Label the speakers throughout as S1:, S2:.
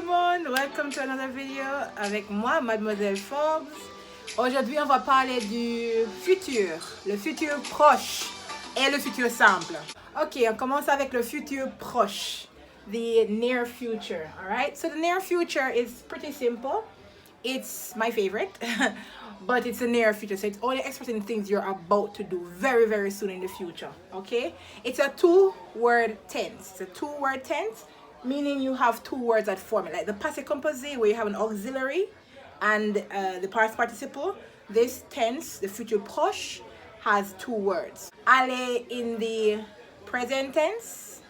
S1: monde, welcome to another video avec moi, Mademoiselle Forbes. Aujourd'hui, on va parler du futur, le futur proche et le futur simple. Ok, on commence avec le futur proche, the near future, alright? So the near future is pretty simple. It's my favorite, but it's a near future, so it's only expressing things you're about to do very, very soon in the future, okay? It's a two-word tense. It's a two-word tense, meaning you have two words that form it, like the passé composé, where you have an auxiliary and the past participle. This tense, the future proche, has two words. Aller in the present tense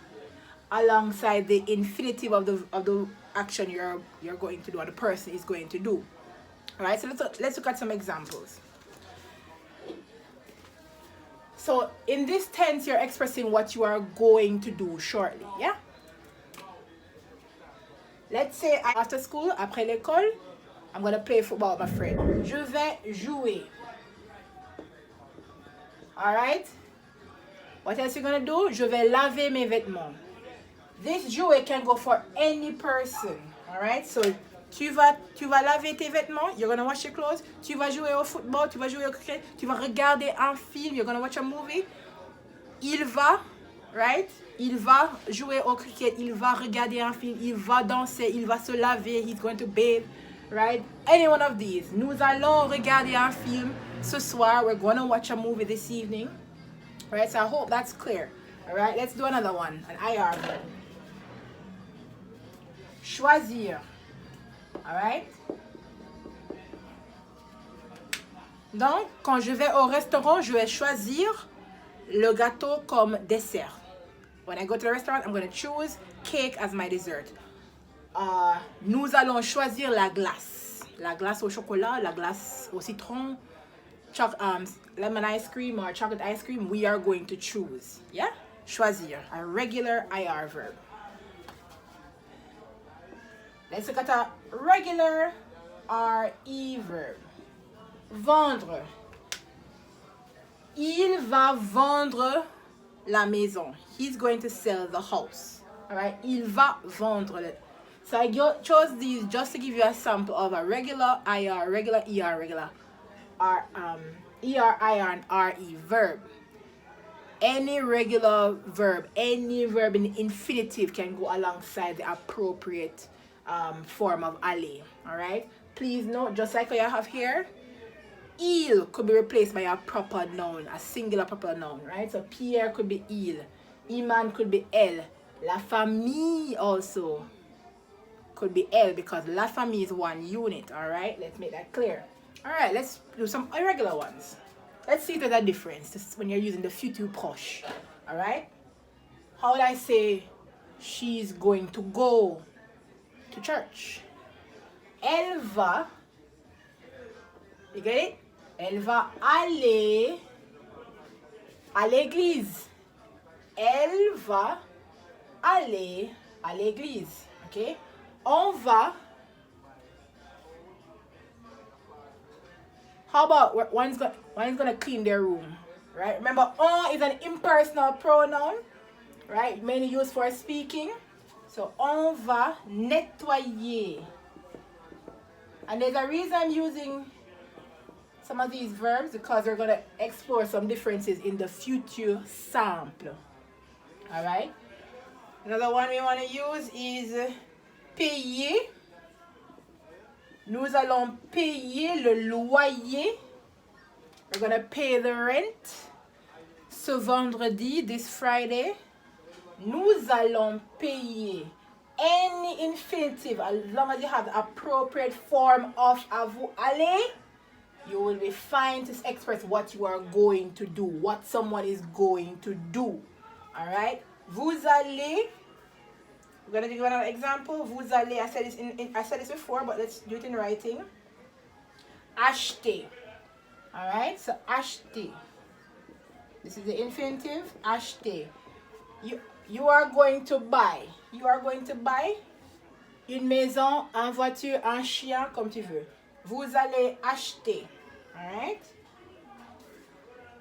S1: alongside the infinitive of the action you're going to do or the person is going to do. All right, so let's look at some examples. So in this tense, you're expressing what you are going to do shortly, yeah? Let's say after school, après l'école, I'm going to play football with my friend. Je vais jouer. All right? What else you going to do? Je vais laver mes vêtements. This jouer can go for any person. All right? So, tu vas laver tes vêtements. You're going to wash your clothes. Tu vas jouer au football. Tu vas jouer au cricket. Tu vas regarder un film. You're going to watch a movie. Il va, right? Il va jouer au cricket. Il va regarder un film. Il va danser. Il va se laver. He's going to bathe. Right? Any one of these. Nous allons regarder un film ce soir. We're going to watch a movie this evening. Right? So I hope that's clear. All right? Let's do another one. An IR verb. Choisir. All right? Donc, quand je vais au restaurant, je vais choisir le gâteau comme dessert. When I go to the restaurant, I'm going to choose cake as my dessert. Nous allons choisir la glace. La glace au chocolat, la glace au citron, lemon ice cream or chocolate ice cream. We are going to choose. Yeah? Choisir. A regular IR verb. Let's look at a regular RE verb. Vendre. Il va vendre la maison. He's going to sell the house. All right? Il va vendre. So I chose these just to give you a sample of a regular IR, regular ER, regular ER, IR, and RE verb. Any regular verb, any verb in the infinitive can go alongside the appropriate form of aller. All right? Please note, just like what you have here, il could be replaced by a proper noun, a singular proper noun, right? So Pierre could be il, Iman could be elle, la famille also could be elle because la famille is one unit. All right? Let's make that clear. All right, let's do some irregular ones. Let's see if there's a difference when you're using the futur proche. All right? How would I say she's going to go to church? Elle va, you get it? Elle va aller à l'église. Elle va aller à l'église. Okay? On va. How about one's gonna clean their room, right? Remember, on is an impersonal pronoun, right? Mainly used for speaking. So, on va nettoyer. And there's a reason I'm using some of these verbs because we're gonna explore some differences in the future simple. All right. Another one we want to use is payer. Nous allons payer le loyer. We're going to pay the rent. Ce vendredi, this Friday. Nous allons payer. Any infinitive, as long as you have the appropriate form of vous allez, you will be fine to express what you are going to do, what someone is going to do. All right? Vous allez. We're going to give another example. Vous allez, I said this before, but let's do it in writing. Acheter. All right? So, acheter. This is the infinitive. Acheter. You are going to buy. You are going to buy une maison, une voiture, un chien, comme tu veux. Vous allez acheter. All right?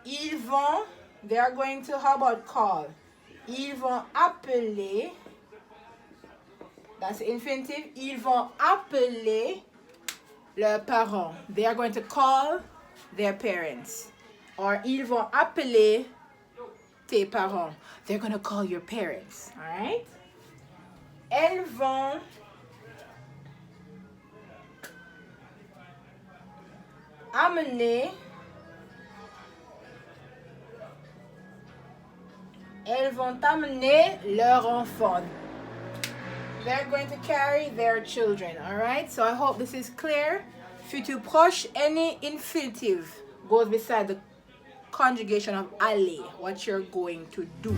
S1: Ils vont, they are going to, how about call? Ils vont appeler That's the infinitive. Ils vont appeler leurs parents. They are going to call their parents. Or ils vont appeler tes parents. They're going to call your parents. Alright? Elles vont amener. Elles vont amener leur enfant. They're going to carry their children. Alright? So I hope this is clear. Futur proche, any infinitive goes beside the conjugation of aller, what you're going to do.